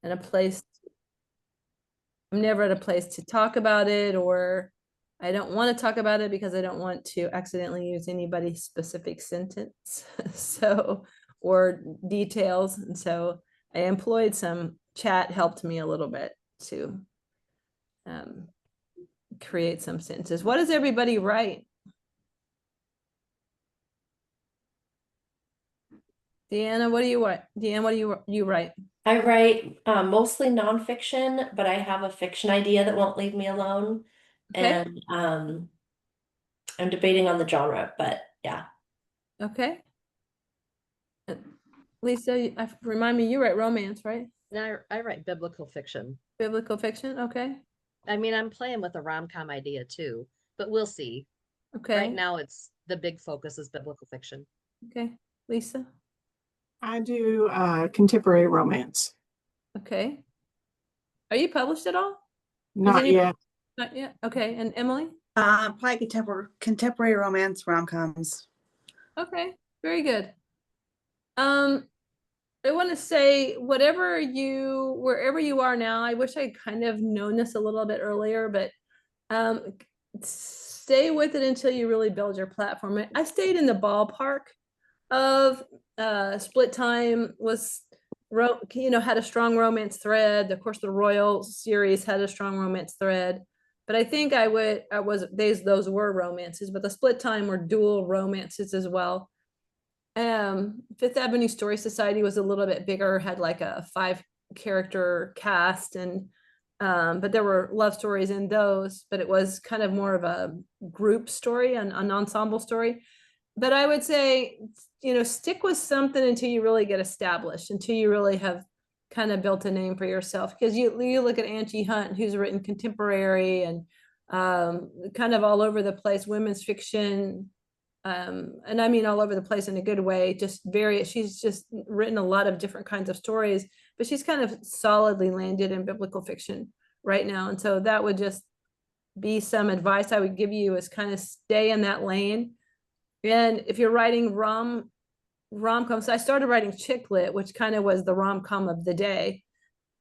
and a place. I'm never at a place to talk about it, or I don't want to talk about it because I don't want to accidentally use anybody's specific sentence. So, or details. And so I employed some chat, helped me a little bit to um, create some sentences. What does everybody write? Deanna, what do you write? Deanna, what do you write? I write mostly nonfiction, but I have a fiction idea that won't leave me alone. Okay. And I'm debating on the genre, but yeah. Okay. Lisa, remind me, you write romance, right? And I write biblical fiction. Biblical fiction. Okay. I mean, I'm playing with a rom-com idea too, but we'll see. Okay. Right now, it's the big focus is biblical fiction. Okay. Lisa. I do contemporary romance. Okay. Are you published at all? Not yet. Not yet. Okay. And Emily? Probably contemporary romance rom-coms. Okay. Very good. I want to say wherever you are now, I wish I'd kind of known this a little bit earlier, but stay with it until you really build your platform. I stayed in the ballpark of Split Time was had a strong romance thread. Of course, the Royal series had a strong romance thread, but I think those were romances, but the Split Time were dual romances as well. Fifth Avenue Story Society was a little bit bigger, had like a 5-character cast, and but there were love stories in those, but it was kind of more of a group story, an ensemble story. But I would say, stick with something until you really get established, until you really have kind of built a name for yourself. Because you look at Angie Hunt, who's written contemporary and kind of all over the place, women's fiction, and I mean all over the place in a good way. She's just written a lot of different kinds of stories, but she's kind of solidly landed in biblical fiction right now. And so that would just be some advice I would give you, is kind of stay in that lane. And if you're writing rom-coms, I started writing chick lit, which kind of was the rom-com of the day.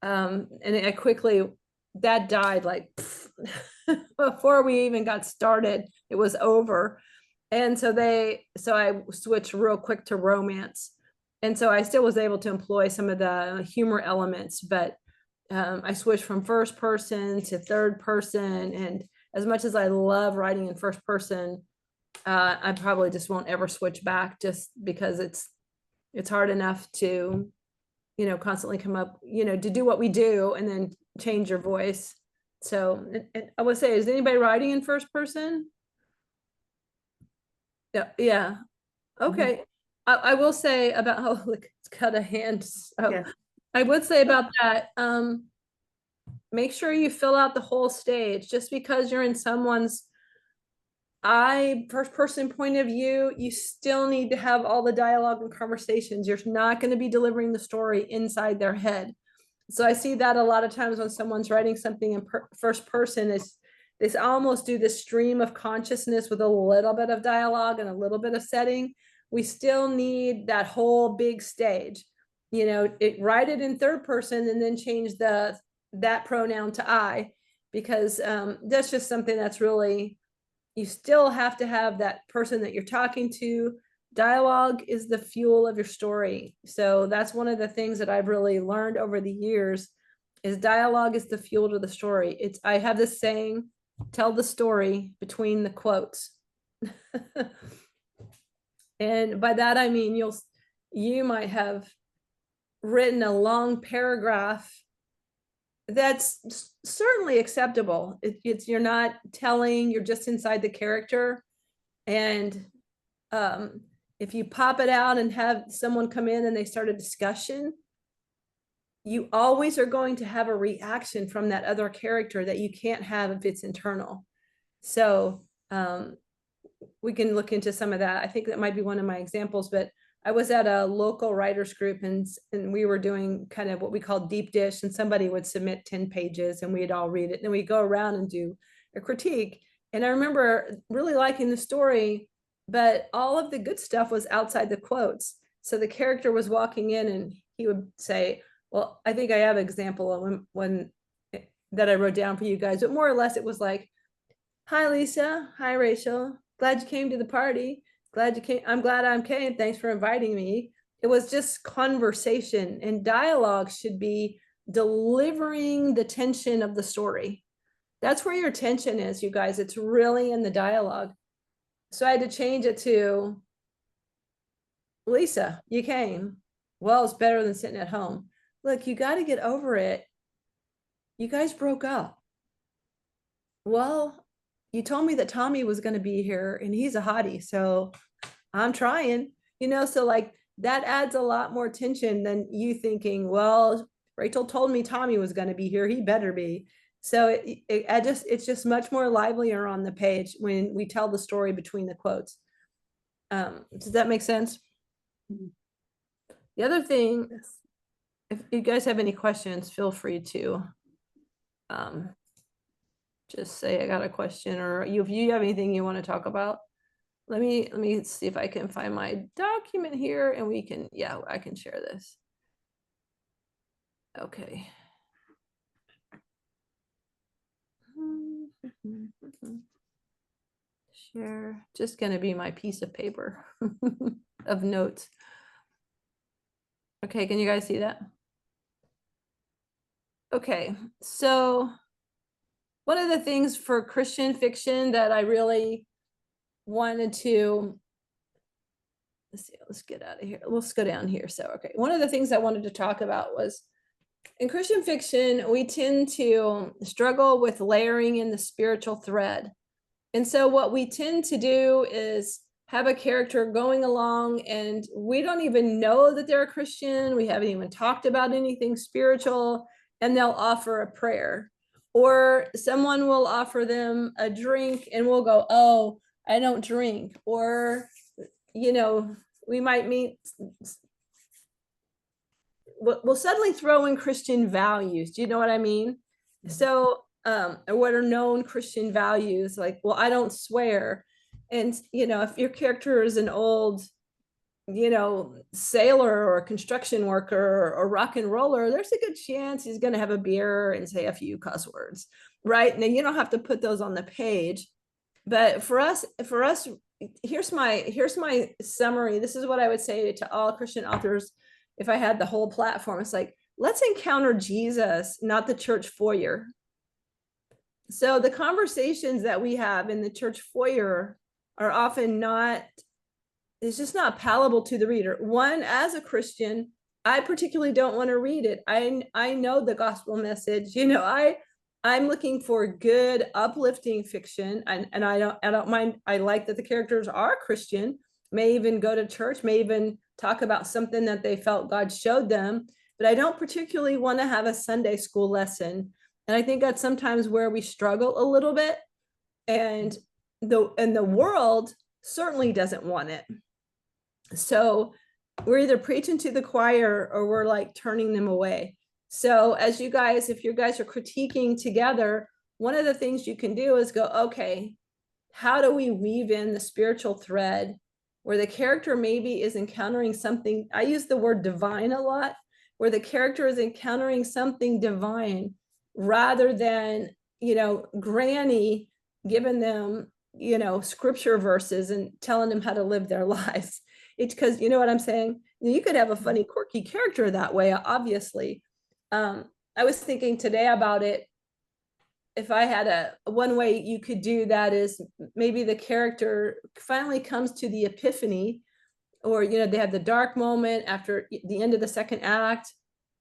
And that died like before we even got started, it was over. And so I switched real quick to romance. And so I still was able to employ some of the humor elements, but I switched from first person to third person. And as much as I love writing in first person, I probably just won't ever switch back, just because it's hard enough to, constantly come up, to do what we do and then change your voice. So I would say, is anybody writing in first person? Yeah. Okay. I will say about, oh, look, it's got a hand. So Yes. I would say about that, make sure you fill out the whole stage. Just because you're in someone's first person point of view, you still need to have all the dialogue and conversations. You're not going to be delivering the story inside their head. So I see that a lot of times when someone's writing something in first person, is they almost do this stream of consciousness with a little bit of dialogue and a little bit of setting. We still need that whole big stage. Write it in third person and then change that pronoun to I, because that's just something that's really, you still have to have that person that you're talking to. Dialogue is the fuel of your story. So that's one of the things that I've really learned over the years, is dialogue is the fuel to the story. I have this saying, tell the story between the quotes. And by that, I mean, you might have written a long paragraph that's certainly acceptable. You're not telling, you're just inside the character. And if you pop it out and have someone come in and they start a discussion, you always are going to have a reaction from that other character that you can't have if it's internal. So we can look into some of that. I think that might be one of my examples, but I was at a local writers group, and we were doing kind of what we call deep dish, and somebody would submit 10 pages and we'd all read it. And then we'd go around and do a critique. And I remember really liking the story, but all of the good stuff was outside the quotes. So the character was walking in and he would say, Well, I think I have an example of when that I wrote down for you guys, but more or less it was like, hi, Lisa. Hi, Rachel. Glad you came to the party. Glad you came. I'm glad I came. Thanks for inviting me. It was just conversation, and dialogue should be delivering the tension of the story. That's where your tension is, you guys. It's really in the dialogue. So I had to change it to, Lisa, you came. Well, it's better than sitting at home. Look, you got to get over it. You guys broke up. Well, you told me that Tommy was going to be here and he's a hottie, so I'm trying, so like that adds a lot more tension than you thinking, well, Rachel told me Tommy was going to be here, he better be. So it's just much more livelier on the page when we tell the story between the quotes. Does that make sense? The other thing, if you guys have any questions, feel free to just say I got a question, or if you have anything you want to talk about. Let me see if I can find my document here, and we can, yeah, I can share this. Okay. Share, just gonna be my piece of paper of notes. Okay, can you guys see that? Okay, so one of the things for Christian fiction that I really wanted to, let's see, let's get out of here. Let's go down here. So, okay, one of the things I wanted to talk about was, in Christian fiction, we tend to struggle with layering in the spiritual thread. And so what we tend to do is have a character going along and we don't even know that they're a Christian. We haven't even talked about anything spiritual, and they'll offer a prayer. Or someone will offer them a drink and we'll go, oh, I don't drink. Or, we might meet, we'll suddenly throw in Christian values. Do you know what I mean? So, what are known Christian values? Like, well, I don't swear. And, if your character is an old, sailor or construction worker or rock and roller, there's a good chance he's going to have a beer and say a few cuss words, right? Now, you don't have to put those on the page, but for us, here's my summary. This is what I would say to all Christian authors if I had the whole platform. It's like, let's encounter Jesus, not the church foyer. So the conversations that we have in the church foyer are often not, it's just not palatable to the reader. One, as a Christian, I particularly don't want to read it. I know the gospel message. I'm looking for good, uplifting fiction, and I don't mind. I like that the characters are Christian, may even go to church, may even talk about something that they felt God showed them, but I don't particularly want to have a Sunday school lesson. And I think that's sometimes where we struggle a little bit, and the world certainly doesn't want it. So we're either preaching to the choir or we're like turning them away. So if you guys are critiquing together, one of the things you can do is go, okay, how do we weave in the spiritual thread where the character maybe is encountering something? I use the word divine a lot, where the character is encountering something divine rather than, Granny giving them, scripture verses and telling them how to live their lives. It's because, you know what I'm saying? You could have a funny, quirky character that way, obviously. I was thinking today about it. If I had one way you could do that is maybe the character finally comes to the epiphany, or, they have the dark moment after the end of the second act.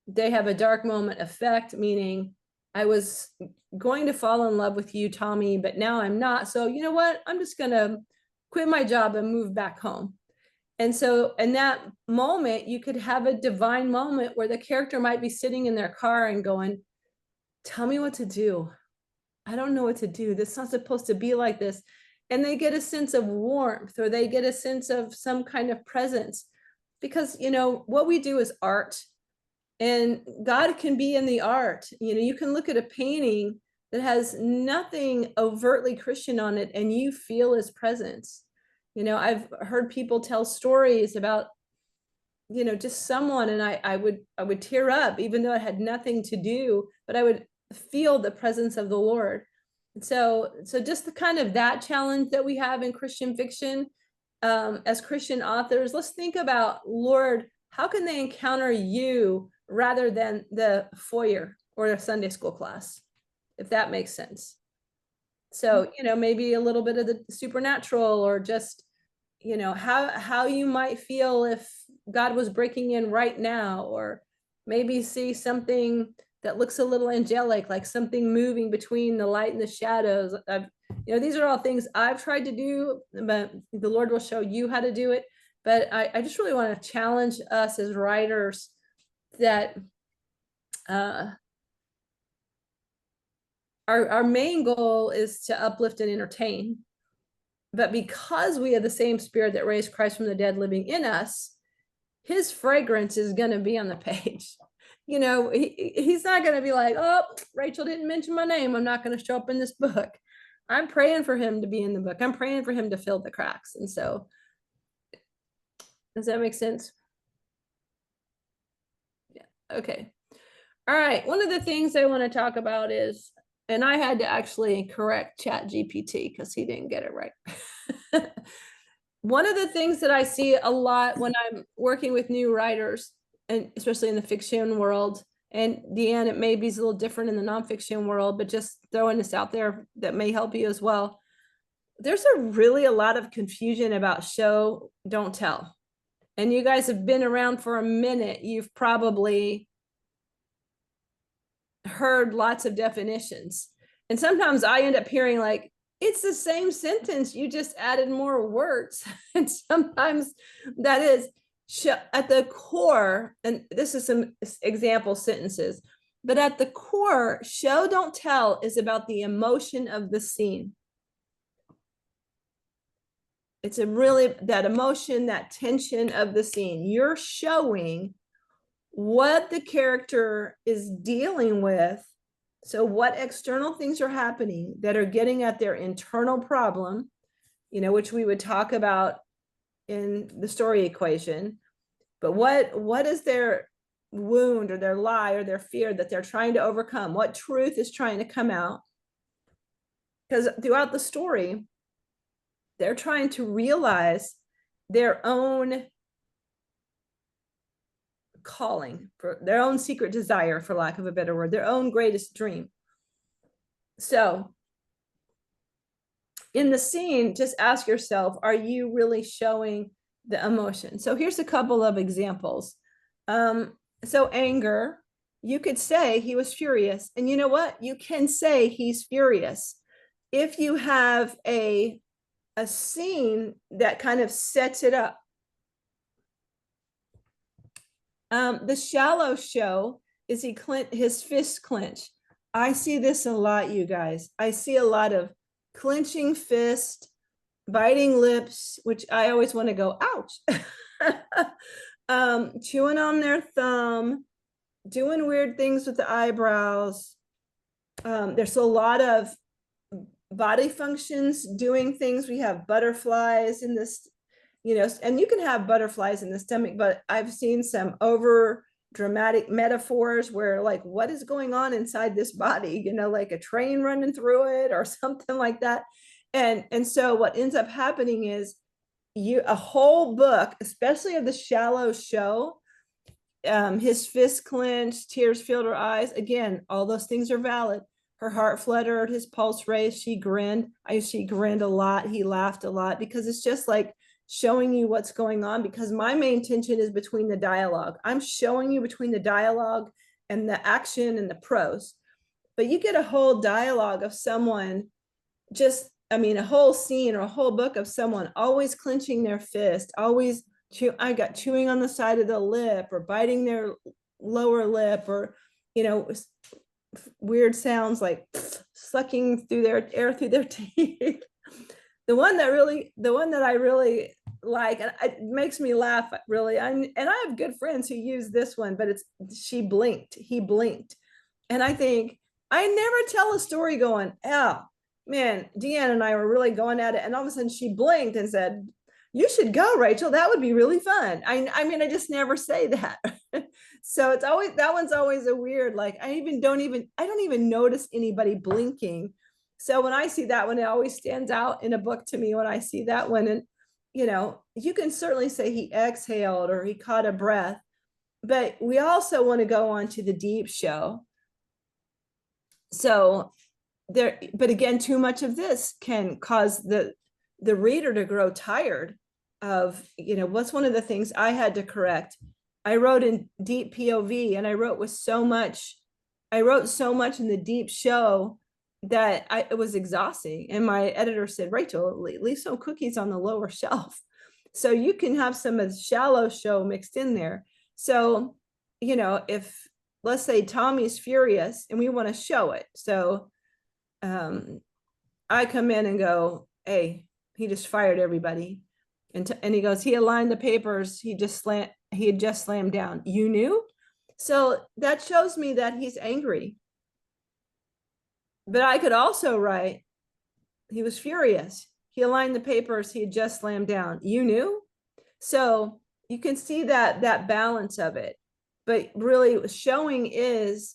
They have a dark moment effect, meaning I was going to fall in love with you, Tommy, but now I'm not. So you know what? I'm just going to quit my job and move back home. And so in that moment, you could have a divine moment where the character might be sitting in their car and going, tell me what to do. I don't know what to do. This is not supposed to be like this. And they get a sense of warmth, or they get a sense of some kind of presence, because, what we do is art, and God can be in the art. You can look at a painting that has nothing overtly Christian on it and you feel his presence. I've heard people tell stories about just someone, and I would tear up, even though it had nothing to do, but I would feel the presence of the Lord. And so just the kind of that challenge that we have in Christian fiction, as Christian authors, let's think about, Lord, how can they encounter you rather than the foyer or the Sunday school class, if that makes sense. So, maybe a little bit of the supernatural, or just, how you might feel if God was breaking in right now, or maybe see something that looks a little angelic, like something moving between the light and the shadows. These are all things I've tried to do, but the Lord will show you how to do it. But I just really want to challenge us as writers that our main goal is to uplift and entertain. But because we have the same Spirit that raised Christ from the dead living in us, his fragrance is going to be on the page. He's not going to be like, oh, Rachel didn't mention my name, I'm not going to show up in this book. I'm praying for him to be in the book. I'm praying for him to fill the cracks. And so, does that make sense? Yeah. Okay. All right. One of the things I want to talk about is, and I had to actually correct ChatGPT because he didn't get it right. One of the things that I see a lot when I'm working with new writers, and especially in the fiction world, and Deanne, it may be a little different in the nonfiction world, but just throwing this out there that may help you as well. There's really a lot of confusion about show, don't tell. And you guys have been around for a minute. You've probably heard lots of definitions. And sometimes I end up hearing like, it's the same sentence, you just added more words. And sometimes that is at the core, and this is some example sentences, but at the core, show don't tell is about the emotion of the scene. It's that emotion, that tension of the scene. You're showing what the character is dealing with. So what external things are happening that are getting at their internal problem, which we would talk about in the story equation. But what is their wound or their lie or their fear that they're trying to overcome? What truth is trying to come out? Because throughout the story, they're trying to realize their own calling, for their own secret desire, for lack of a better word, their own greatest dream. So in the scene, just ask yourself, are you really showing the emotion? So here's a couple of examples. So anger, you could say he was furious. And you know what? You can say he's furious if you have a scene that kind of sets it up. The shallow show is his fist clench. I see this a lot, you guys. I see a lot of clenching fist, biting lips, which I always want to go, ouch. Chewing on their thumb, doing weird things with the eyebrows. There's a lot of body functions doing things. We have butterflies in this, and you can have butterflies in the stomach, but I've seen some over dramatic metaphors where like, what is going on inside this body, like a train running through it or something like that. And so what ends up happening is a whole book, especially of the shallow show, his fist clenched, tears filled her eyes. Again, all those things are valid. Her heart fluttered, his pulse raced, she grinned. She grinned a lot. He laughed a lot, because it's just like showing you what's going on, because my main tension is between the dialogue. I'm showing you between the dialogue and the action and the prose. But you get a whole dialogue of someone a whole scene or a whole book of someone always clenching their fist, always chewing on the side of the lip, or biting their lower lip, or, weird sounds like sucking through their air through their teeth. The one that I really like, and it makes me laugh really, and I have good friends who use this one, but he blinked. And I think, I never tell a story going, oh man, Deanne and I were really going at it, and all of a sudden she blinked and said, you should go, Rachel. That would be really fun. I mean, I just never say that. So it's always, that one's always a weird, like, I don't even notice anybody blinking. So when I see that one, it always stands out in a book to me when I see that one. And, you know, you can certainly say he exhaled or he caught a breath, but we also want to go on to the deep show. So there, but again, too much of this can cause the reader to grow tired of, you know, what's one of the things I had to correct. I wrote in deep POV and I wrote so much in the deep show that it was exhausting. And my editor said, Rachel, leave some cookies on the lower shelf. So you can have some of the shallow show mixed in there. So, you know, if let's say Tommy's furious and we want to show it. So I come in and go, hey, he just fired everybody. And he goes, he aligned the papers. He had just slammed down. You knew? So that shows me that he's angry. But I could also write, he was furious. He aligned the papers. He had just slammed down. You knew? So you can see that balance of it. But really showing is,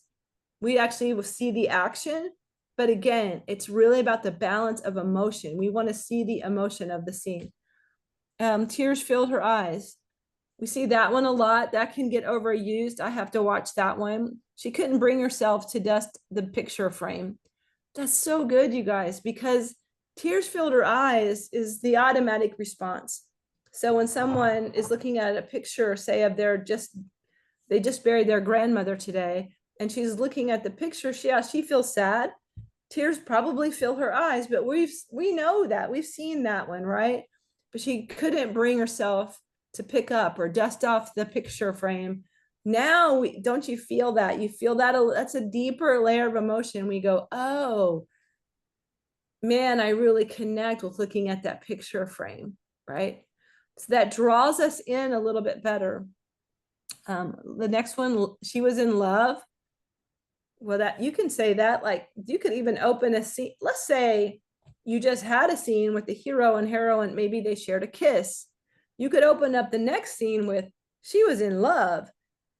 we actually will see the action. But again, it's really about the balance of emotion. We want to see the emotion of the scene. Tears filled her eyes. We see that one a lot. That can get overused. I have to watch that one. She couldn't bring herself to dust the picture frame. That's so good, you guys, because tears filled her eyes is the automatic response. So when someone is looking at a picture, say of they just buried their grandmother today, and she's looking at the picture, she feels sad. Tears probably fill her eyes, but we know that, we've seen that one, right? But she couldn't bring herself to pick up or dust off the picture frame. Now, don't you feel that? You feel that that's a deeper layer of emotion. We go, oh, man, I really connect with looking at that picture frame, right? So that draws us in a little bit better. The next one, she was in love. Well, that you can say that, like you could even open a scene. Let's say you just had a scene with the hero and heroine, maybe they shared a kiss. You could open up the next scene with, she was in love.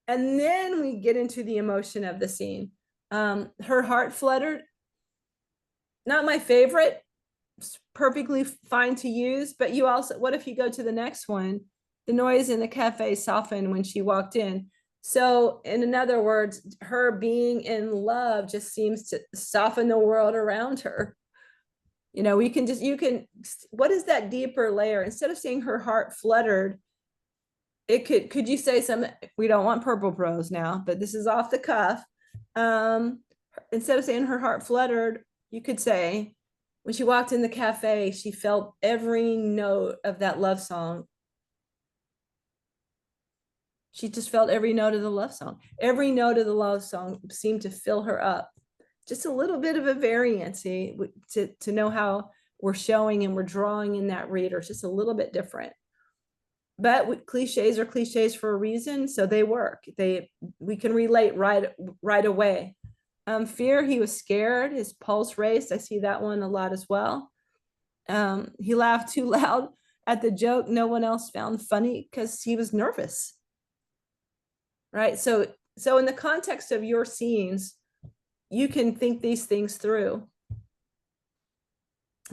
And then we get into the emotion of the scene. Her heart fluttered. Not my favorite, it's perfectly fine to use, but you also, what if you go to the next one? The noise in the cafe softened when she walked in. So in other words, her being in love just seems to soften the world around her. You know, you can, what is that deeper layer? Instead of saying her heart fluttered, it could you say something? We don't want purple prose now, but this is off the cuff. Instead of saying her heart fluttered, you could say, when she walked in the cafe, she felt every note of that love song. She just felt every note of the love song. Every note of the love song seemed to fill her up. Just a little bit of a variance to know how we're showing and we're drawing in that reader. It's just a little bit different. But cliches are cliches for a reason, so they work. We can relate right away. Fear, he was scared, his pulse raced. I see that one a lot as well. He laughed too loud at the joke no one else found funny because he was nervous. Right? So in the context of your scenes, you can think these things through.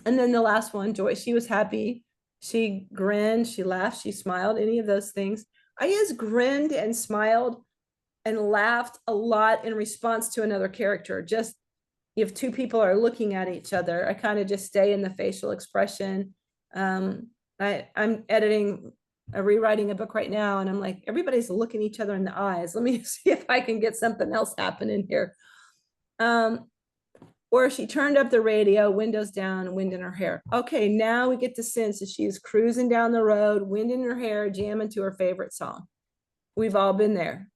And then the last one, Joy, she was happy. She grinned, she laughed, she smiled, any of those things. I use grinned and smiled and laughed a lot in response to another character. Just if two people are looking at each other, I kind of just stay in the facial expression. I'm rewriting a book right now, and I'm like, everybody's looking each other in the eyes. Let me see if I can get something else happening here. Or she turned up the radio, windows down, wind in her hair. Okay, now we get the sense that she's cruising down the road, wind in her hair, jamming to her favorite song. We've all been there.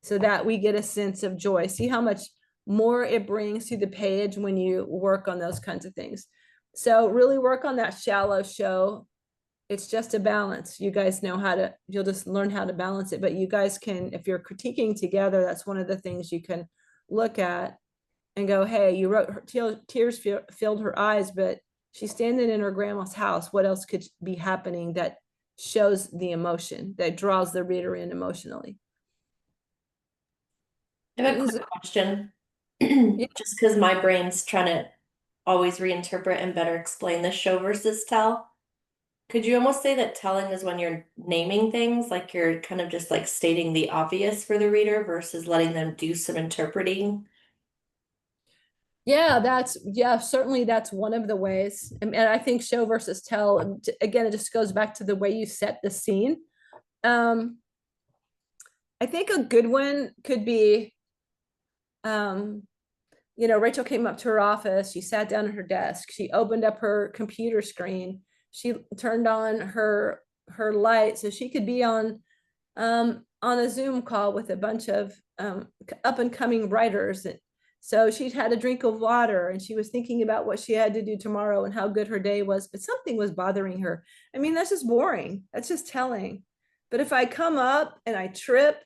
So that we get a sense of joy. See how much more it brings to the page when you work on those kinds of things. So really work on that shallow show. It's just a balance. You guys know you'll just learn how to balance it, but you guys can, if you're critiquing together, that's one of the things you can look at and go, hey, you wrote her tears filled her eyes, but she's standing in her grandma's house. What else could be happening that shows the emotion, that draws the reader in emotionally. I have a This quick is- question. Just because my brain's trying to always reinterpret and better explain this show versus tell. Could you almost say that telling is when you're naming things, like you're kind of just like stating the obvious for the reader versus letting them do some interpreting? Yeah, certainly that's one of the ways. And I think show versus tell, again, it just goes back to the way you set the scene. I think a good one could be, Rachel came up to her office, she sat down at her desk, she opened up her computer screen, she turned on her light so she could be on a Zoom call with a bunch of up and coming writers. So she'd had a drink of water and she was thinking about what she had to do tomorrow and how good her day was, but something was bothering her. I mean, that's just boring. That's just telling. But if I come up and I trip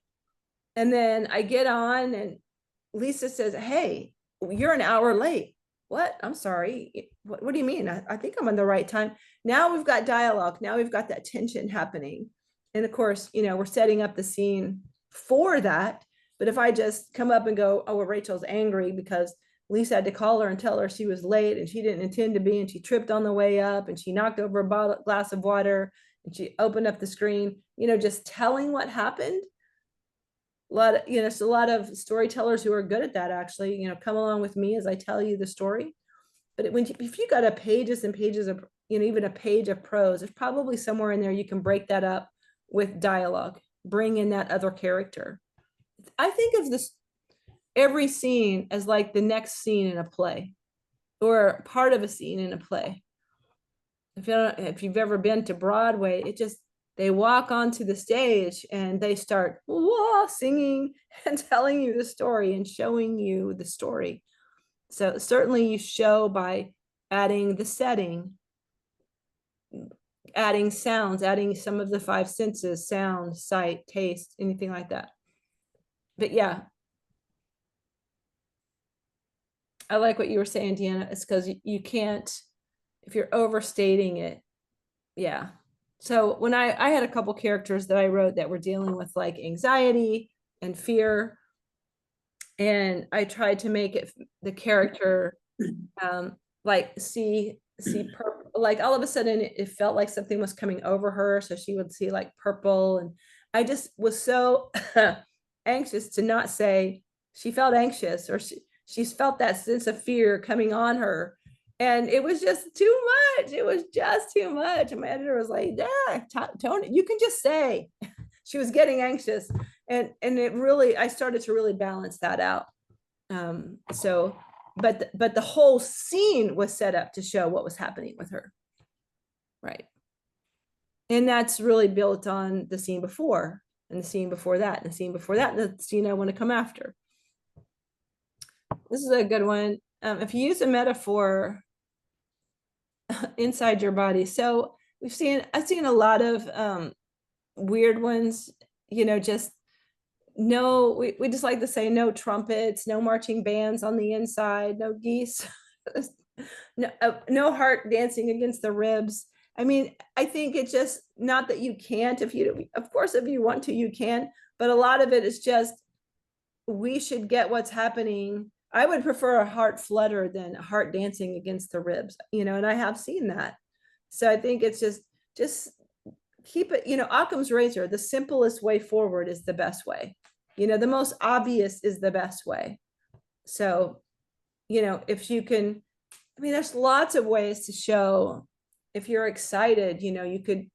and then I get on and Lisa says, "Hey, you're an hour late." What? I'm sorry. What do you mean? I think I'm on the right time. Now we've got dialogue. Now we've got that tension happening. And of course, we're setting up the scene for that. But if I just come up and go, "Oh, well, Rachel's angry because Lisa had to call her and tell her she was late and she didn't intend to be, and she tripped on the way up and she knocked over a glass of water and she opened up the screen," just telling what happened. It's a lot of storytellers who are good at that, actually. Come along with me as I tell you the story. But if you got a pages and pages of, even a page of prose, there's probably somewhere in there you can break that up with dialogue, bring in that other character. I think of this every scene as like the next scene in a play or part of a scene in a play. If you've ever been to Broadway, they walk onto the stage and they start singing and telling you the story and showing you the story. So certainly you show by adding the setting, adding sounds, adding some of the five senses, sound, sight, taste, anything like that. But yeah, I like what you were saying, Deanna. It's because you can't, if you're overstating it. Yeah. So when I had a couple characters that I wrote that were dealing with like anxiety and fear, and I tried to make it the character like see purple, like all of a sudden it felt like something was coming over her, so she would see like purple, and I just was so anxious to not say she felt anxious or she's felt that sense of fear coming on her. And it was just too much. It was just too much. And my editor was like, "Yeah, Tony, you can just say." She was getting anxious. And it really, I started to really balance that out. But the whole scene was set up to show what was happening with her. Right. And that's really built on the scene before, and the scene before that, and the scene before that, and the scene I want to come after. This is a good one. If you use a metaphor inside your body. So I've seen a lot of weird ones, just we just like to say no trumpets, no marching bands on the inside, no geese, no heart dancing against the ribs. I mean, I think it's just not that you can't, of course, if you want to, you can, but a lot of it is just, we should get what's happening. I would prefer a heart flutter than a heart dancing against the ribs, and I have seen that. So I think it's just keep it, Occam's razor, the simplest way forward is the best way. The most obvious is the best way. So, if you can, there's lots of ways to show if you're excited, you could,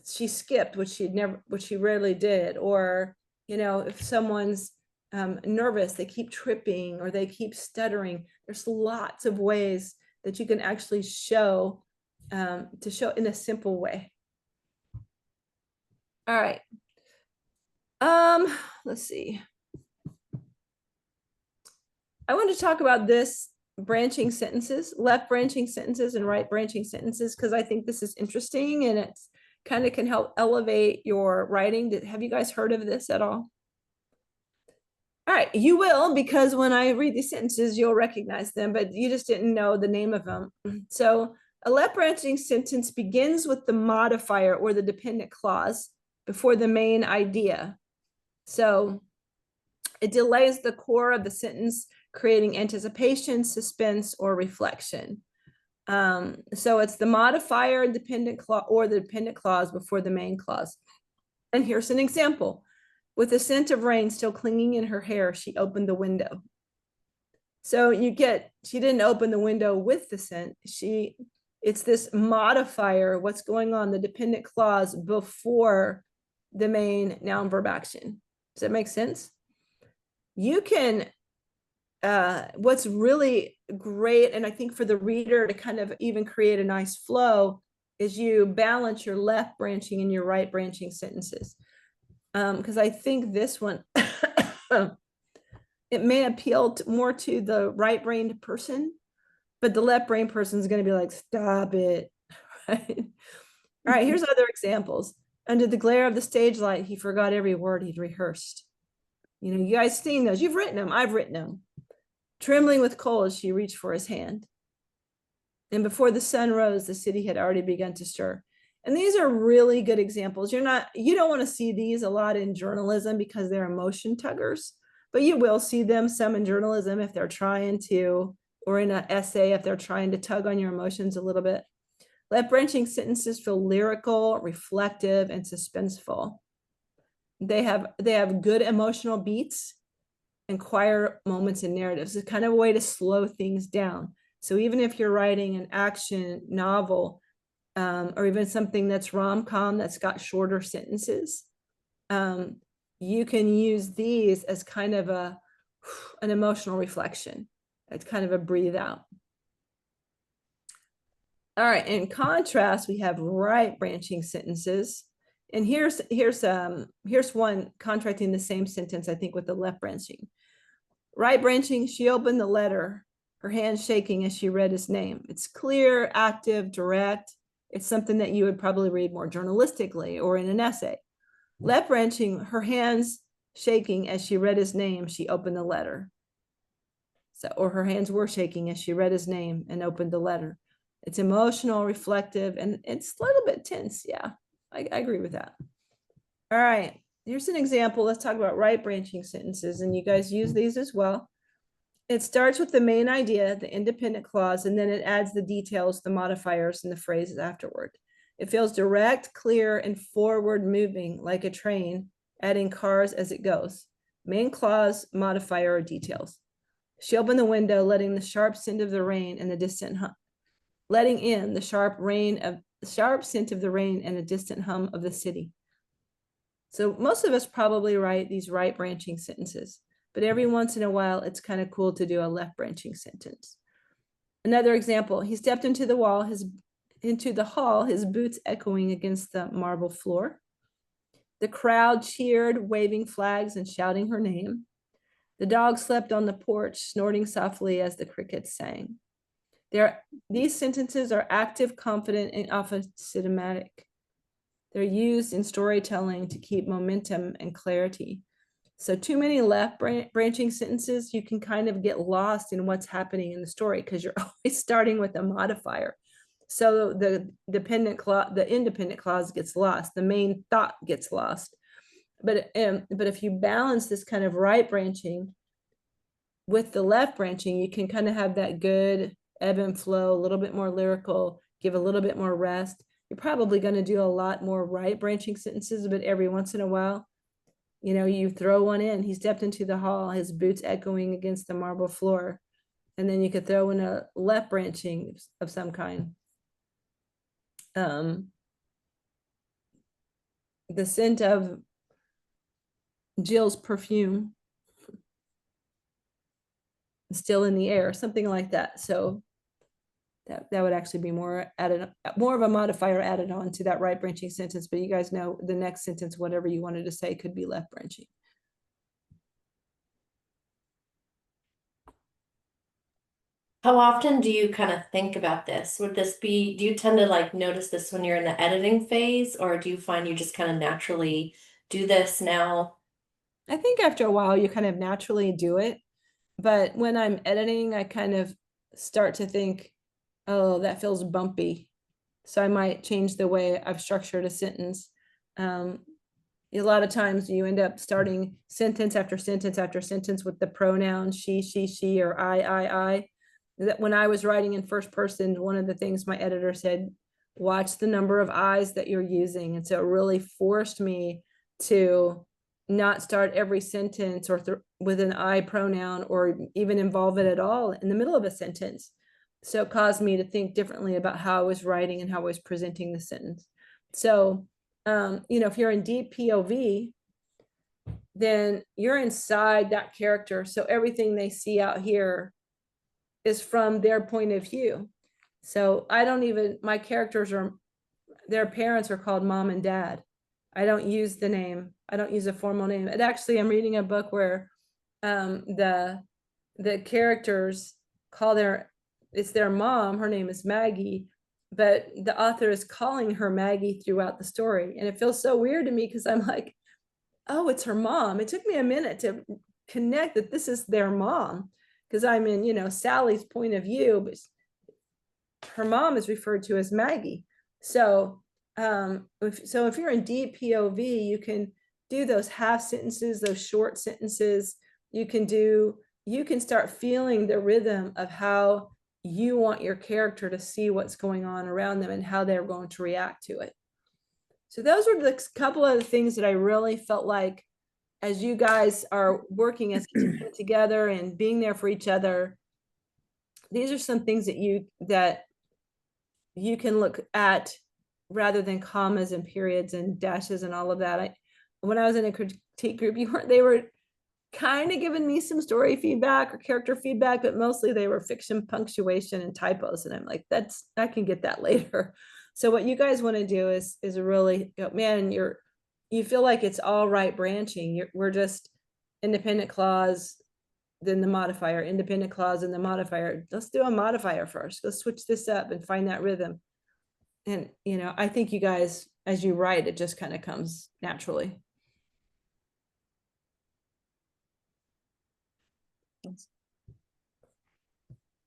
she skipped, which she rarely did. Or, if someone's nervous, they keep tripping or they keep stuttering. There's lots of ways that you can actually show to show in a simple way. All right. Let's see. I want to talk about this branching sentences, left branching sentences and right branching sentences, because I think this is interesting and it's kind of can help elevate your writing. Have you guys heard of this at all? All right, you will, because when I read these sentences, you'll recognize them, but you just didn't know the name of them. So A left branching sentence begins with the modifier or the dependent clause before the main idea. So it delays the core of the sentence, creating anticipation, suspense, or reflection. So it's the modifier and dependent clause or the dependent clause before the main clause. And here's an example. With the scent of rain still clinging in her hair, she opened the window. So you get, she didn't open the window with the scent. It's this modifier, what's going on, the dependent clause before the main noun verb action. Does that make sense? You can, what's really great, and I think for the reader to kind of even create a nice flow, is you balance your left branching and your right branching sentences. Because I think this one, it may appeal more to the right-brained person, but the left-brained person is going to be like, stop it. Right? All right, here's other examples. Under the glare of the stage light, he forgot every word he'd rehearsed. You know, you guys seen those. You've written them. I've written them. Trembling with cold, she reached for his hand. And before the sun rose, the city had already begun to stir. And these are really good examples. You don't want to see these a lot in journalism because they're emotion tuggers, but you will see them some in journalism if they're trying to, or in an essay if they're trying to tug on your emotions a little bit. Left branching sentences feel lyrical, reflective, and suspenseful. They have good emotional beats and quiet moments and narratives. It's kind of a way to slow things down. So even if you're writing an action novel, or even something that's rom-com that's got shorter sentences, you can use these as kind of an emotional reflection. It's kind of a breathe out. All right, in contrast, we have right branching sentences. And here's one contracting the same sentence, I think, with the left branching. Right branching, she opened the letter, her hand shaking as she read his name. It's clear, active, direct. It's something that you would probably read more journalistically or in an essay. Left branching, her hands shaking as she read his name, she opened the letter. So, or her hands were shaking as she read his name and opened the letter. It's emotional, reflective, and it's a little bit tense. Yeah, I agree with that. All right, here's an example. Let's talk about right branching sentences, and you guys use these as well. It starts with the main idea, the independent clause, and then it adds the details, the modifiers, and the phrases afterward. It feels direct, clear, and forward moving like a train, adding cars as it goes. Main clause, modifier, or details. She opened the window, letting the sharp scent of the rain and the distant hum, letting in the sharp scent of the rain and a distant hum of the city. So most of us probably write these right branching sentences, but every once in a while, it's kind of cool to do a left branching sentence. Another example, he stepped into the hall, his boots echoing against the marble floor. The crowd cheered, waving flags and shouting her name. The dog slept on the porch, snorting softly as the crickets sang. These sentences are active, confident, and often cinematic. They're used in storytelling to keep momentum and clarity. So too many left branching sentences, you can kind of get lost in what's happening in the story because you're always starting with a modifier. So the independent clause gets lost, the main thought gets lost. But if you balance this kind of right branching with the left branching, you can kind of have that good ebb and flow, a little bit more lyrical, give a little bit more rest. You're probably going to do a lot more right branching sentences, but every once in a while, you know, you throw one in. He stepped into the hall, his boots echoing against the marble floor. And then you could throw in a left branching of some kind. The scent of Jill's perfume still in the air, something like that. So that would actually be more of a modifier added on to that right branching sentence, but you guys know the next sentence, whatever you wanted to say, could be left branching. How often do you kind of think about this? Do you tend to like notice this when you're in the editing phase, or do you find you just kind of naturally do this now? I think after a while you kind of naturally do it, but when I'm editing, I kind of start to think, oh, that feels bumpy. So I might change the way I've structured a sentence. A lot of times you end up starting sentence after sentence after sentence with the pronoun she, or I. That when I was writing in first person, one of the things my editor said, watch the number of I's that you're using. And so it really forced me to not start every sentence or with an I pronoun or even involve it at all in the middle of a sentence. So it caused me to think differently about how I was writing and how I was presenting the sentence. So, if you're in deep POV, then you're inside that character. So everything they see out here is from their point of view. So my characters their parents are called mom and dad. I don't use the name. I don't use a formal name. And actually, I'm reading a book where the characters it's their mom. Her name is Maggie, but the author is calling her Maggie throughout the story. And it feels so weird to me because I'm like, oh, it's her mom. It took me a minute to connect that this is their mom because I'm in, Sally's point of view, but her mom is referred to as Maggie. So, if you're in deep POV, you can do those half sentences, those short sentences. You can start feeling the rhythm of how you want your character to see what's going on around them and how they're going to react to it. So those were the couple of the things that I really felt like as you guys are working as a team together and being there for each other, these are some things that you can look at rather than commas and periods and dashes and all of that. When I was in a critique group, they were kind of giving me some story feedback or character feedback, but mostly they were fiction, punctuation, and typos. And I'm like, I can get that later. So what you guys want to do is really, man, you feel like it's all right branching. We're just independent clause, then the modifier, independent clause, and the modifier. Let's do a modifier first. Let's switch this up and find that rhythm. And, I think you guys, as you write, it just kind of comes naturally.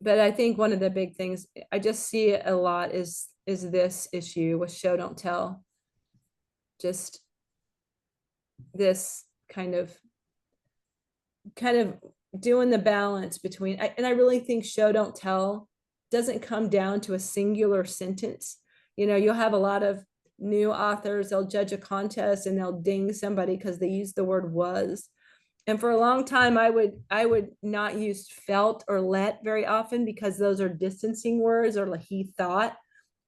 But I think one of the big things I just see it a lot is this issue with show don't tell. Just this kind of doing the balance between, and I really think show don't tell doesn't come down to a singular sentence. You'll have a lot of new authors, they'll judge a contest and they'll ding somebody because they use the word was. And for a long time, I would not use felt or let very often because those are distancing words, or like he thought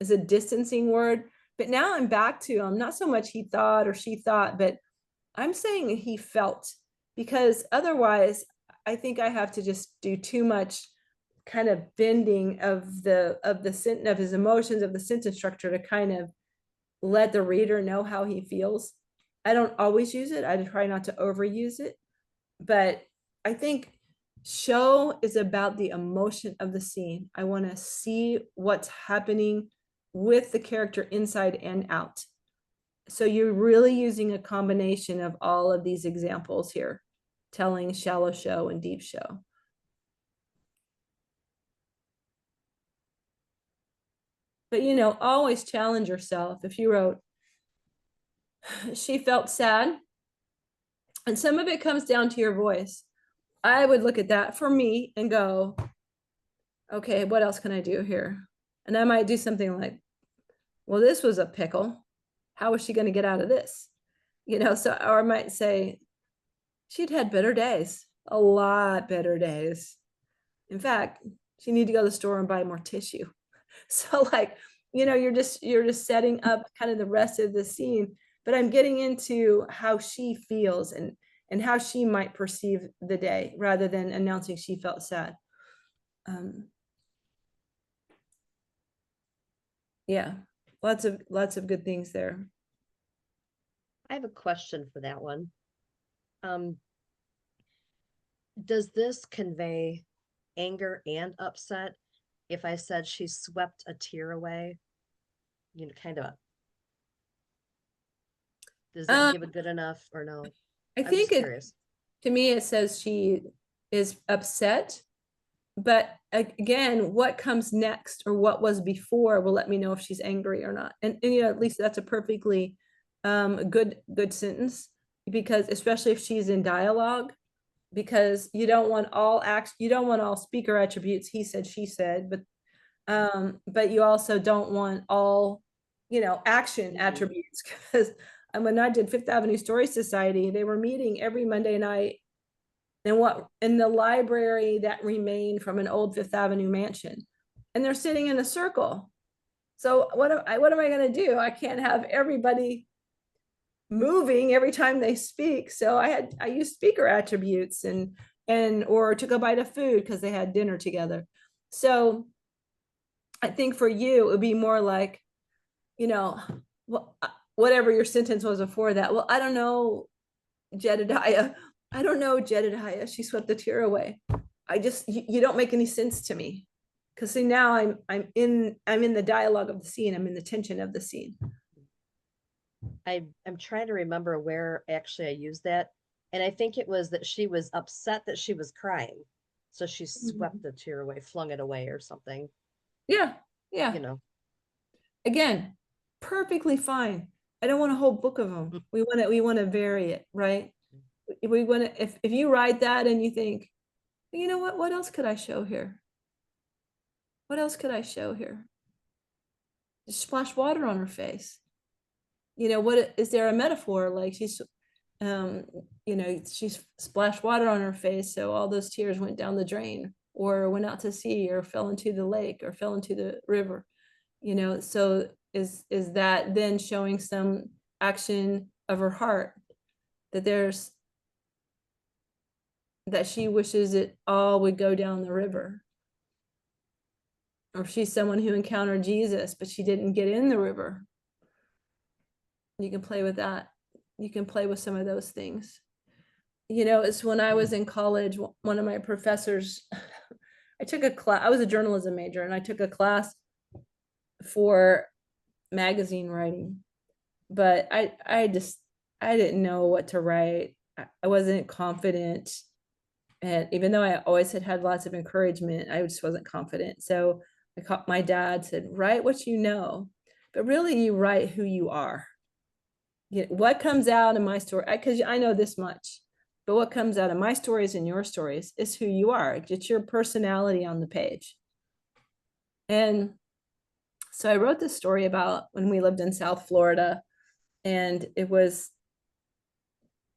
is a distancing word. But now I'm back to not so much he thought or she thought, but I'm saying he felt, because otherwise I think I have to just do too much kind of bending of his emotions, of the sentence structure, to kind of let the reader know how he feels. I don't always use it. I try not to overuse it. But I think show is about the emotion of the scene. I want to see what's happening with the character inside and out. So you're really using a combination of all of these examples here, telling, shallow show, and deep show. But, always challenge yourself. If you wrote, she felt sad, and some of it comes down to your voice, I would look at that for me and go, okay, what else can I do here? And I might do something like, well, this was a pickle. How was she going to get out of this? So, or I might say, she'd had better days, a lot better days. In fact, she needed to go to the store and buy more tissue. So like, you're just setting up kind of the rest of the scene, but I'm getting into how she feels and how she might perceive the day rather than announcing she felt sad. Yeah, lots of good things there. I have a question for that one. Does this convey anger and upset? If I said she swept a tear away, kind of. Does that give a good enough or no? I think to me, it says she is upset, but again, what comes next or what was before will let me know if she's angry or not. And you know, at least that's a perfectly good sentence, because especially if she's in dialogue, because you don't want all speaker attributes, he said, she said, but you also don't want all, you know, action attributes, because when I did Fifth Avenue Story Society, they were meeting every Monday night in the library that remained from an old Fifth Avenue mansion, and they're sitting in a circle. So what am I going to do? I can't have everybody moving every time they speak. So I used speaker attributes or took a bite of food because they had dinner together. So I think for you, it would be more like, you know, whatever your sentence was before that. Well, I don't know, Jedediah. I don't know, Jedediah. She swept the tear away. You don't make any sense to me. Because see, now I'm in the dialogue of the scene. I'm in the tension of the scene. I'm trying to remember where actually I used that. And I think it was that she was upset that she was crying. So she swept the tear away, flung it away or something, Yeah. Yeah. you know. Again, perfectly fine. I don't want a whole book of them. We want to vary it, right? We want to, if you write that and you think, you know what else could I show here? What else could I show here? Just splash water on her face. You know, what is there a metaphor? Like she's you know, she's splashed water on her face, so all those tears went down the drain, or went out to sea, or fell into the lake, or fell into the river. You know, so is that then showing some action of her heart, that she wishes it all would go down the river? Or she's someone who encountered Jesus, but she didn't get in the river. You can play with that. You can play with some of those things. You know, it's when I was in college, one of my professors, I took a class, I was a journalism major, and I took a class for magazine writing, but I didn't know what to write. I wasn't confident. And even though I always had lots of encouragement, I just wasn't confident. So my dad said, write what you know, but really you write who you are. You know, what comes out in my story, because I know this much, but what comes out of my stories and your stories is who you are. It's your personality on the page. And so I wrote this story about when we lived in South Florida, and it was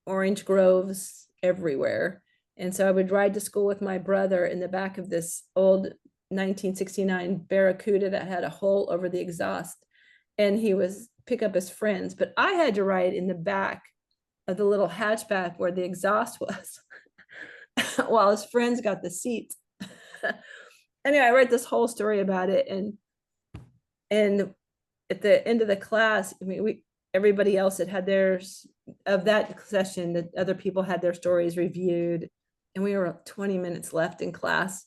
orange groves everywhere. And so I would ride to school with my brother in the back of this old 1969 Barracuda that had a hole over the exhaust. And he was pick up his friends, but I had to ride in the back of the little hatchback where the exhaust was while his friends got the seat. Anyway, I wrote this whole story about it. And at the end of the class, I mean, everybody else had theirs of that session, that other people had their stories reviewed, and we were 20 minutes left in class.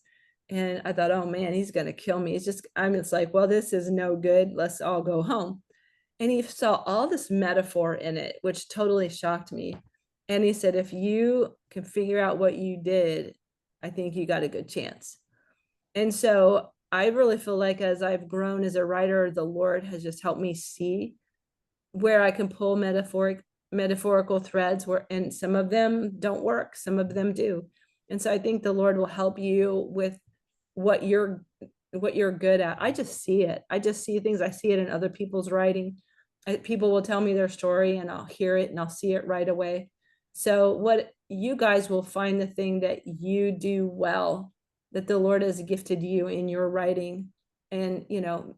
And I thought, oh man, he's going to kill me. I'm just like, well, this is no good. Let's all go home. And he saw all this metaphor in it, which totally shocked me. And he said, if you can figure out what you did, I think you got a good chance. And so I really feel like as I've grown as a writer, the Lord has just helped me see where I can pull metaphorical threads, and some of them don't work, some of them do. And so I think the Lord will help you with what you're good at. I just see it. I just see things. I see it in other people's writing. People will tell me their story, and I'll hear it and I'll see it right away. So what you guys will find the thing that you do well, that the Lord has gifted you in your writing. And, you know,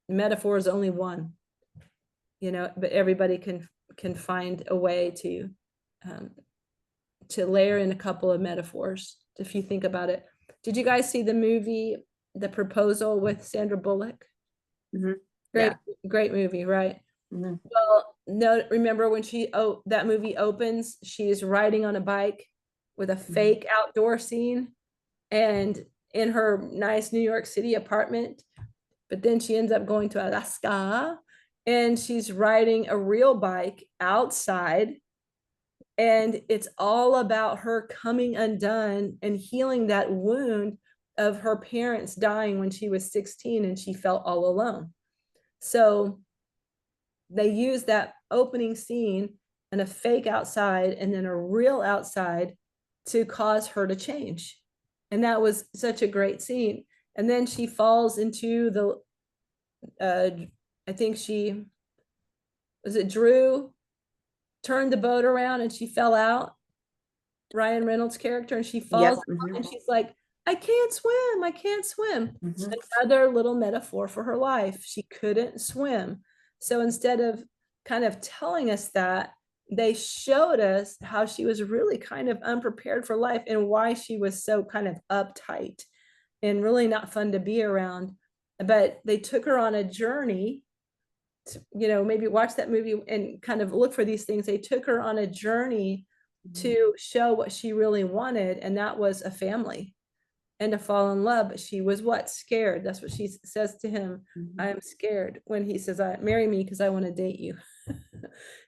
metaphor is only one, you know, but everybody can find a way to layer in a couple of metaphors, if you think about it. Did you guys see the movie, The Proposal, with Sandra Bullock? Great movie, right? Well, no, remember when that movie opens, she's riding on a bike with a fake outdoor scene, and in her nice New York City apartment, but then she ends up going to Alaska, and she's riding a real bike outside, and it's all about her coming undone and healing that wound of her parents dying when she was 16 and she felt all alone. So they used that opening scene and a fake outside and then a real outside to cause her to change. And that was such a great scene. And then she falls into the, I think she, was it Drew, turned the boat around and she fell out, Ryan Reynolds' character, and she falls mhm. and she's like, I can't swim, I can't swim. Mhm. Another little metaphor for her life. She couldn't swim. So instead of kind of telling us that, they showed us how she was really kind of unprepared for life and why she was so kind of uptight and really not fun to be around. But they took her on a journey to, maybe watch that movie and kind of look for these things. They took her on a journey to show what she really wanted, and that was a family and to fall in love. But she was what? Scared. That's what she says to him. I am scared, when he says, marry me because I want to date you.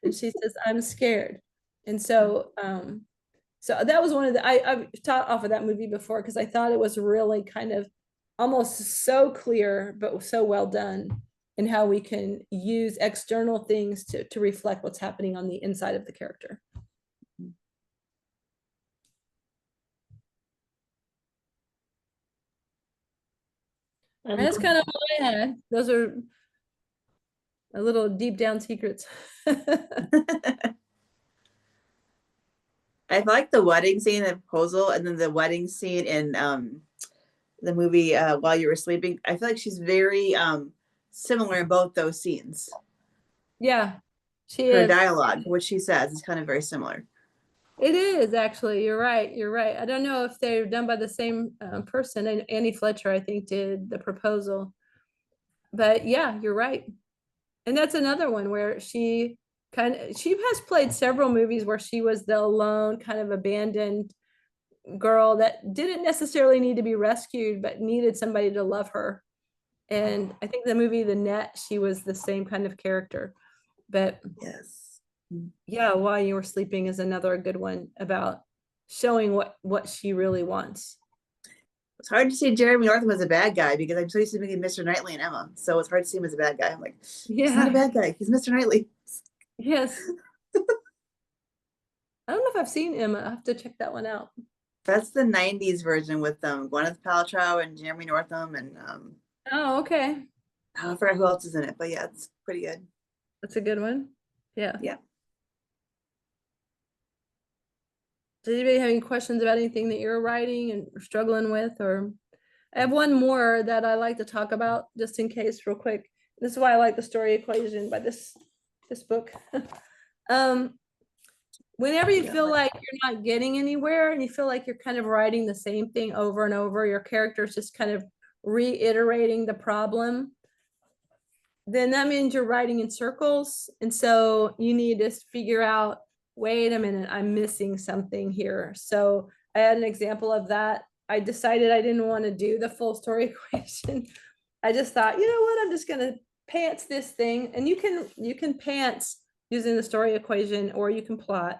And she says, I'm scared. And so so that was one of the, I've taught off of that movie before because I thought it was really kind of almost so clear but so well done in how we can use external things to reflect what's happening on the inside of the character. And that's kind of all I had. Those are a little deep down secrets. I like the wedding scene, the proposal, and then the wedding scene in the movie While You Were Sleeping. I feel like she's very similar in both those scenes. Yeah, she Her is. dialogue, what she says, is kind of very similar. It is actually. You're right. You're right. I don't know if they're done by the same person. And Annie Fletcher, I think, did the proposal. But yeah, you're right. And that's another one where she has played several movies where she was the alone, kind of abandoned girl that didn't necessarily need to be rescued, but needed somebody to love her. And I think the movie The Net, she was the same kind of character. But Yes. yeah, While You Were Sleeping is another good one about showing what she really wants. It's hard to see Jeremy Northam as a bad guy because I'm so used to making Mr. Knightley and Emma. So it's hard to see him as a bad guy. I'm like, he's not a bad guy. He's Mr. Knightley. Yes. I don't know if I've seen Emma. I have to check that one out. That's the 90s version with Gwyneth Paltrow and Jeremy Northam and Oh, okay. I forgot who else is in it, but yeah, it's pretty good. That's a good one. Yeah. Yeah. Does anybody have any questions about anything that you're writing and struggling with? Or I have one more that I like to talk about just in case, real quick. This is why I like the story equation by this book. Whenever you feel like you're not getting anywhere and you feel like you're kind of writing the same thing over and over, your character is just kind of reiterating the problem, then that means you're writing in circles. And so you need to figure out, wait a minute, I'm missing something here. So I had an example of that. I decided I didn't want to do the full story equation. I just thought, you know what, I'm just going to pants this thing. And you can pants using the story equation, or you can plot.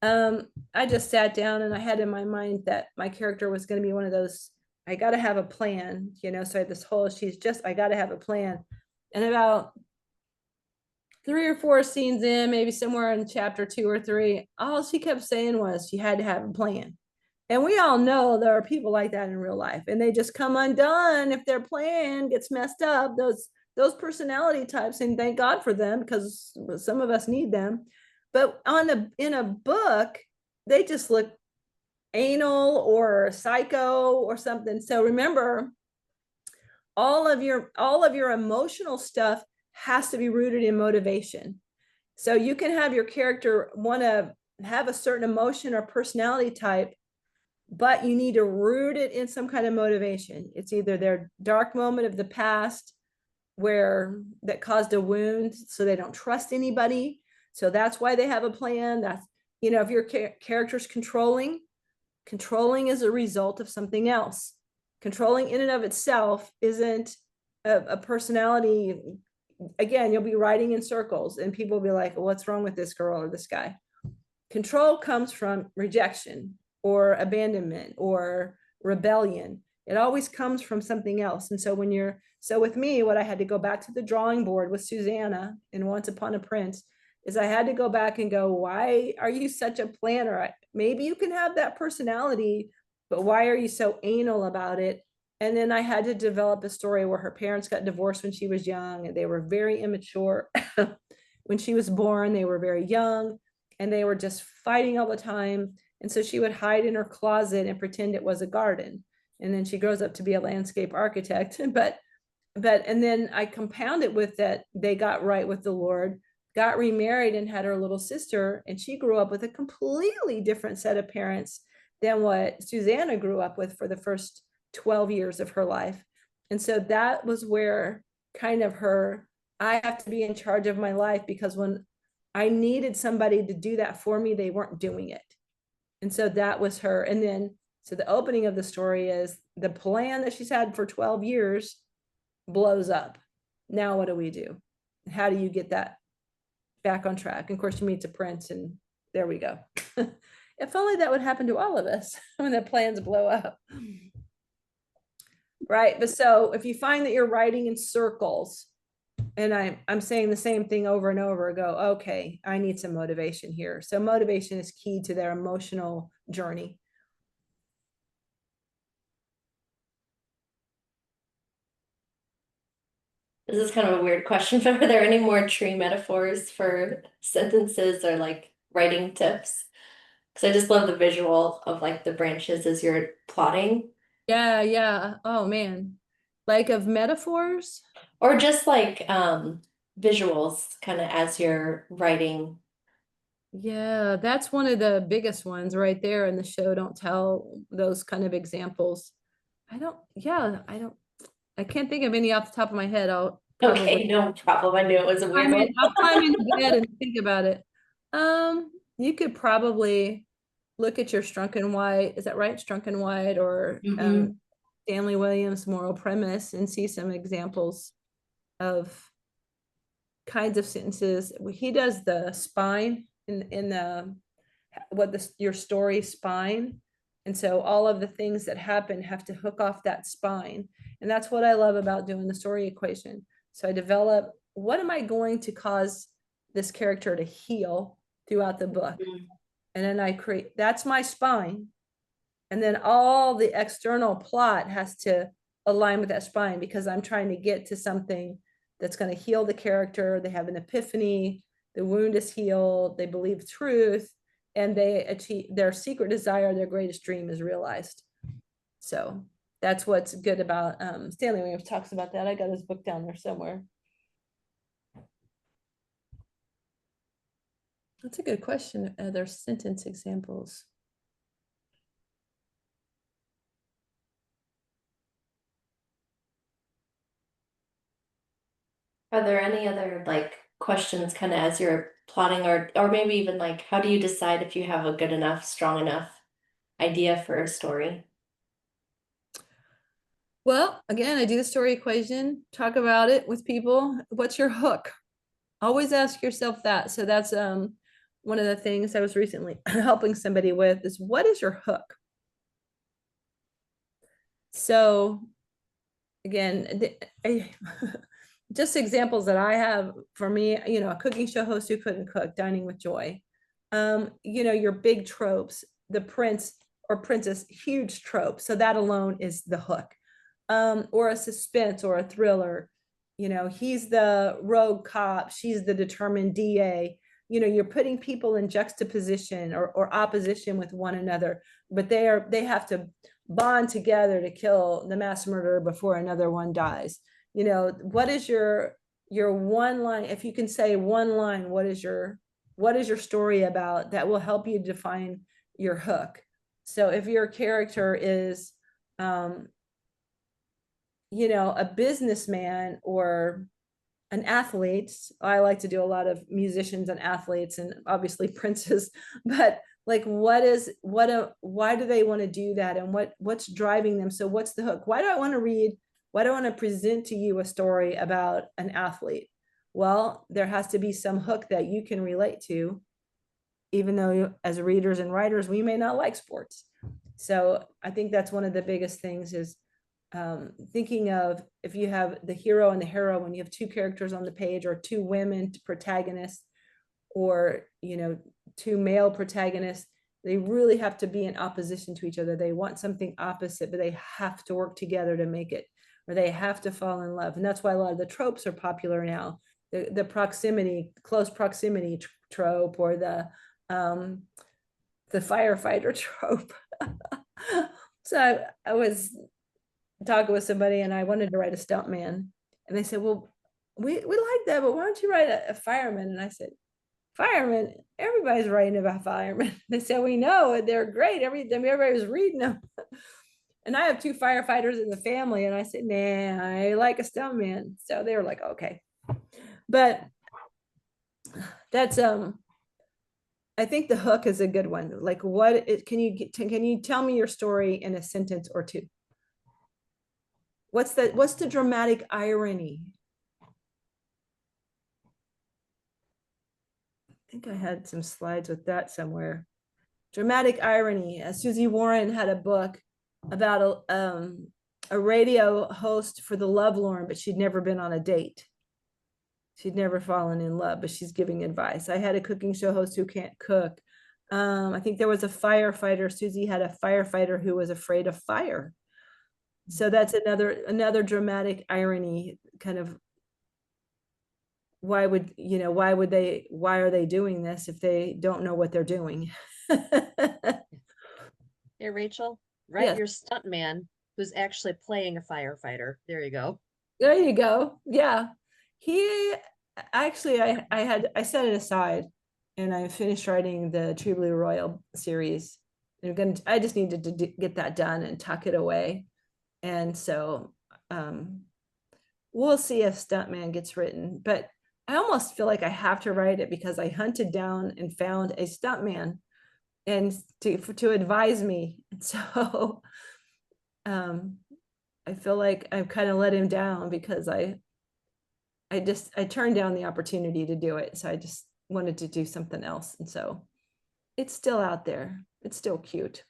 I just sat down and I had in my mind that my character was going to be one of those, I got to have a plan, so I had this whole, I got to have a plan. And about 3 or 4 scenes in, maybe somewhere in chapter 2 or 3, all she kept saying was she had to have a plan. And we all know there are people like that in real life, and they just come undone if their plan gets messed up. Those personality types, and thank God for them, because some of us need them. But in a book, they just look anal or psycho or something. So remember, all of your emotional stuff has to be rooted in motivation. So you can have your character want to have a certain emotion or personality type, but you need to root it in some kind of motivation. It's either their dark moment of the past that caused a wound, so they don't trust anybody. So that's why they have a plan. That's, if your character's controlling is a result of something else. Controlling in and of itself isn't a personality. Again, you'll be writing in circles and people will be like, what's wrong with this girl or this guy? Control comes from rejection or abandonment or rebellion. It always comes from something else. And so so with me, what I had to go back to the drawing board with Susanna in Once Upon a Prince is I had to go back and go, why are you such a planner? Maybe you can have that personality, but why are you so anal about it? And then I had to develop a story where her parents got divorced when she was young and they were very immature. When she was born, they were very young and they were just fighting all the time. And so she would hide in her closet and pretend it was a garden. And then she grows up to be a landscape architect. And then I compound it with that they got right with the Lord, got remarried and had her little sister, and she grew up with a completely different set of parents than what Susanna grew up with for the first 12 years of her life. And so that was where kind of I have to be in charge of my life, because when I needed somebody to do that for me, they weren't doing it. And so that was her. And then, so the opening of the story is the plan that she's had for 12 years blows up. Now, what do we do? How do you get that back on track? And of course, she meets a prince, and there we go. If only that would happen to all of us when the plans blow up. Right. But so if you find that you're writing in circles, and I'm saying the same thing over and over, go, okay, I need some motivation here. So motivation is key to their emotional journey. This is kind of a weird question, but are there any more tree metaphors for sentences or like writing tips? Because I just love the visual of like the branches as you're plotting. Yeah. Oh man. Like of metaphors? Or just like visuals kind of as you're writing. Yeah, that's one of the biggest ones right there in the show don't tell, those kind of examples. I can't think of any off the top of my head. Okay, no problem. I knew it was a weird one. I'll climb into bed and think about it. You could probably look at your Strunk and White, is that right? Strunk and White, or Mhm. Stanley Williams' Moral Premise, and see some examples of kinds of sentences. He does the spine in the your story spine. And so all of the things that happen have to hook off that spine. And that's what I love about doing the story equation. So I develop, what am I going to cause this character to heal throughout the book? Mhm. And then I create, that's my spine. And then all the external plot has to align with that spine, because I'm trying to get to something that's going to heal the character. They have an epiphany, the wound is healed, they believe truth, and they achieve their secret desire, their greatest dream is realized. So that's what's good about Stanley Williams talks about that. I got his book down there somewhere. That's a good question. Are there sentence examples? Are there any other like questions kind of as you're plotting, or maybe even like how do you decide if you have a good enough, strong enough idea for a story? Well, again, I do the story equation, talk about it with people. What's your hook? Always ask yourself that. So that's one of the things I was recently helping somebody with is, what is your hook? So again, just examples that I have for me, a cooking show host who couldn't cook, Dining with Joy. Your big tropes, the prince or princess, huge trope. So that alone is the hook. Or a suspense or a thriller. He's the rogue cop, she's the determined DA. You're putting people in juxtaposition or opposition with one another, but they have to bond together to kill the mass murderer before another one dies. What is your one line? If you can say one line, what is your story about that will help you define your hook? So if your character is a businessman or an athlete, I like to do a lot of musicians and athletes and obviously princes, but like why do they want to do that, and what's driving them? So what's the hook? Why do I want to present to you a story about an athlete? Well, there has to be some hook that you can relate to, even though as readers and writers, we may not like sports. So I think that's one of the biggest things is thinking of if you have the hero and the heroine, you have two characters on the page, or two women protagonists, or two male protagonists, they really have to be in opposition to each other. They want something opposite, but they have to work together to make it, or they have to fall in love. And that's why a lot of the tropes are popular now. The proximity, close proximity trope, or the firefighter trope. So I was talking with somebody and I wanted to write a stuntman, and they said, well, we like that, but why don't you write a fireman? And I said, firemen, everybody's writing about firemen. They said, we know, and they're great. Everybody was reading them. And I have two firefighters in the family, and I said, nah, I like a stuntman. So they were like, okay. But that's I think the hook is a good one. Like, can you tell me your story in a sentence or two? What's the dramatic irony? I think I had some slides with that somewhere. Dramatic irony. Susie Warren had a book about a radio host for the lovelorn, but she'd never been on a date. She'd never fallen in love, but she's giving advice. I had a cooking show host who can't cook. I think there was a firefighter. Susie had a firefighter who was afraid of fire. So that's another dramatic irony, kind of. Why are they doing this if they don't know what they're doing? Hey, Rachel, write Yes. your stuntman who's actually playing a firefighter. There you go. There you go. Yeah. He actually, I set it aside and I finished writing the True Blue Royal series. I just needed to get that done and tuck it away. And so we'll see if Stuntman gets written, but I almost feel like I have to write it because I hunted down and found a stuntman and to advise me. And so I feel like I've kind of let him down because I turned down the opportunity to do it. So I just wanted to do something else. And so it's still out there. It's still cute.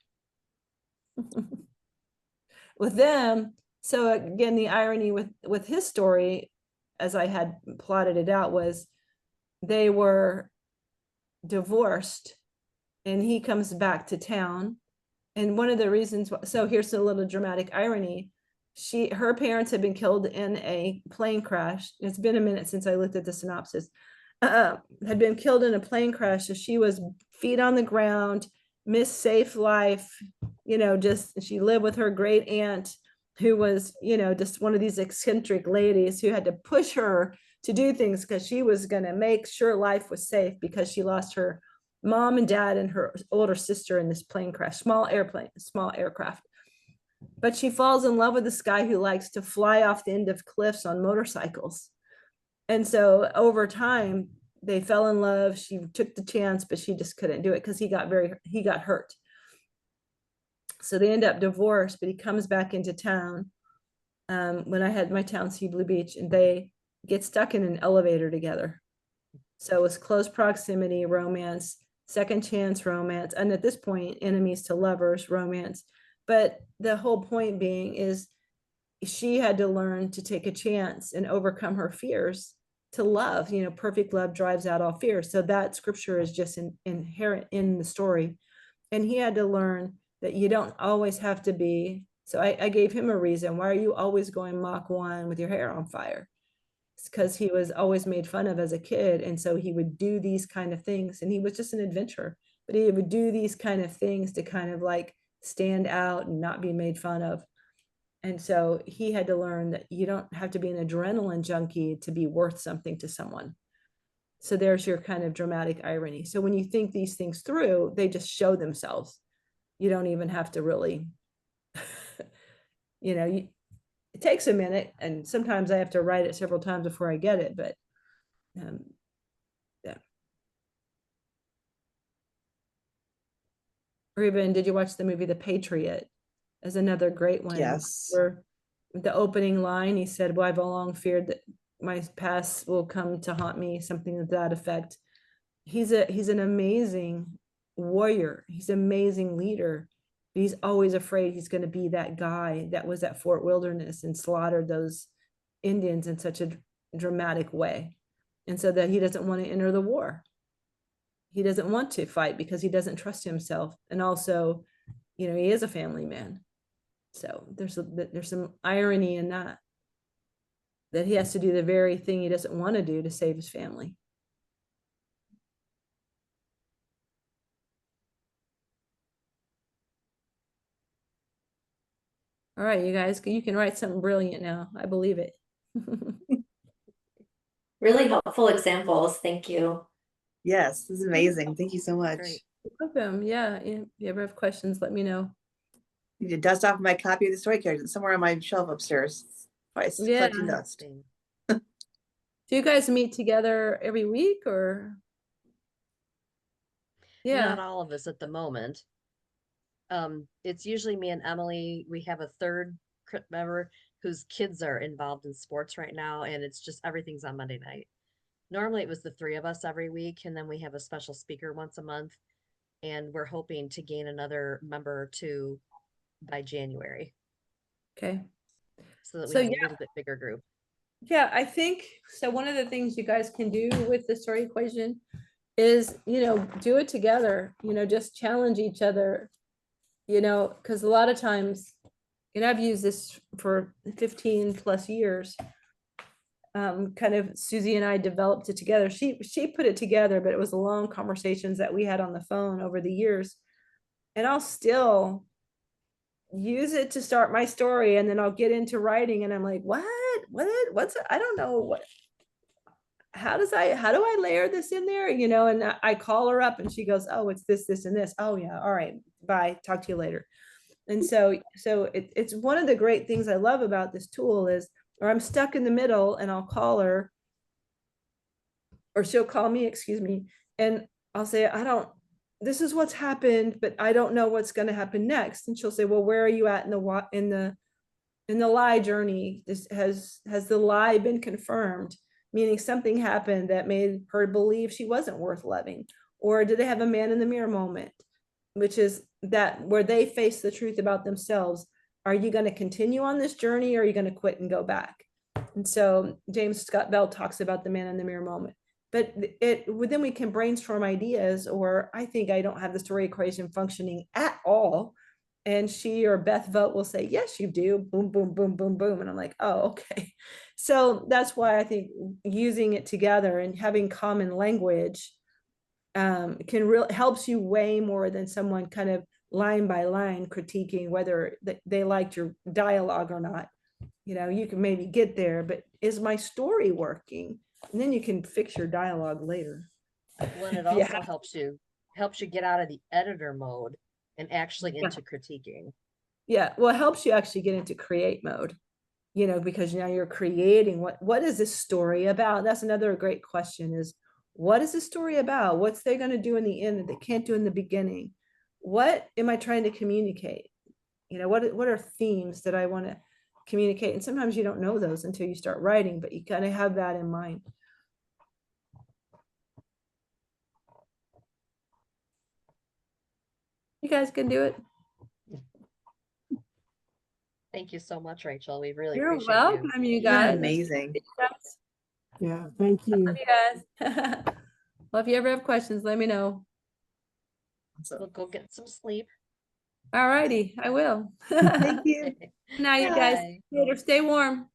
With them, so again, the irony with his story, as I had plotted it out, was they were divorced and he comes back to town. And one of the reasons, so here's a little dramatic irony. Her parents had been killed in a plane crash. It's been a minute since I looked at the synopsis. Had been killed in a plane crash. So she was feet on the ground, missed safe life, just she lived with her great aunt who was, just one of these eccentric ladies who had to push her to do things because she was going to make sure life was safe because she lost her mom and dad and her older sister in this plane crash, small aircraft. But she falls in love with this guy who likes to fly off the end of cliffs on motorcycles. And so over time, they fell in love. She took the chance, but she just couldn't do it because he got hurt. So they end up divorced, but he comes back into town when I had my town see Blue Beach, and they get stuck in an elevator together. So it was close proximity romance, second chance romance, and at this point, enemies to lovers romance. But the whole point being is she had to learn to take a chance and overcome her fears to love. Perfect love drives out all fears. So that scripture is just inherent in the story. And he had to learn that you don't always have to be. So I gave him a reason. Why are you always going Mach 1 with your hair on fire? It's because he was always made fun of as a kid. And so he would do these kind of things. And he was just an adventurer, but he would do these kind of things to kind of like stand out and not be made fun of. And so he had to learn that you don't have to be an adrenaline junkie to be worth something to someone. So there's your kind of dramatic irony. So when you think these things through, they just show themselves. You don't even have to really, it takes a minute. And sometimes I have to write it several times before I get it, but yeah. Ruben, did you watch the movie The Patriot? As another great one. Yes. Where the opening line, he said, well, I've long feared that my past will come to haunt me, something to that effect. He's an amazing warrior. He's an amazing leader. He's always afraid he's going to be that guy that was at Fort Wilderness and slaughtered those Indians in such a dramatic way. And so that he doesn't want to enter the war. He doesn't want to fight because he doesn't trust himself. And also, he is a family man. So there's some irony in that he has to do the very thing he doesn't want to do to save his family. All right, you guys, you can write something brilliant now. I believe it. Really helpful examples. Thank you. Yes, this is amazing. Thank you so much. Great. Welcome. Yeah, if you ever have questions, let me know. Need to dust off my copy of the story characters. It's somewhere on my shelf upstairs. It's Yeah. collecting dust. Interesting. Do you guys meet together every week or? Yeah. Not all of us at the moment. It's usually me and Emily. We have a third member whose kids are involved in sports right now, and it's just everything's on Monday night. Normally it was the three of us every week, and then we have a special speaker once a month, and we're hoping to gain another member or two by January, Okay. so that we So, have yeah. a little bit bigger group. Yeah, I think so. One of the things you guys can do with the story equation is, do it together, just challenge each other, because a lot of times, I've used this for 15 plus years. Kind of Susie and I developed it together. She put it together, but it was long conversations that we had on the phone over the years. And I'll still use it to start my story, and then I'll get into writing and I'm like, what's I don't know what, how do I layer this in there, and I call her up and she goes, oh, it's this and this. Oh yeah, all right, bye, talk to you later. And so it's one of the great things I love about this tool is, or I'm stuck in the middle and I'll call her, or she'll call me, excuse me, and I'll say, this is what's happened, but I don't know what's going to happen next. And she'll say, well, where are you at in the lie journey? Has the lie been confirmed? Meaning something happened that made her believe she wasn't worth loving. Or did they have a man in the mirror moment, which is that where they face the truth about themselves? Are you going to continue on this journey, or are you going to quit and go back? And so James Scott Bell talks about the man in the mirror moment. But then we can brainstorm ideas, or I think I don't have the story equation functioning at all. And she or Beth Vogt will say, yes, you do. Boom, boom, boom, boom, boom. And I'm like, oh, okay. So that's why I think using it together and having common language can really helps you way more than someone kind of line by line critiquing whether they liked your dialogue or not. You can maybe get there, but is my story working? And then you can fix your dialogue later. Well, and it also helps you get out of the editor mode and actually into critiquing. Yeah, well, it helps you actually get into create mode, because now you're creating what is this story about? That's another great question is, what is the story about? What's they going to do in the end that they can't do in the beginning? What am I trying to communicate? What are themes that I want to communicate? And sometimes you don't know those until you start writing, but you kind of have that in mind. You guys can do it. Thank you so much, Rachel. We really You're appreciate welcome, you You're guys. amazing. Yeah, thank you. Love you guys. Well, if you ever have questions, let me know. you. We'll go get some sleep. All righty, I will. Thank you. Now, you guys, Bye. later. Stay warm.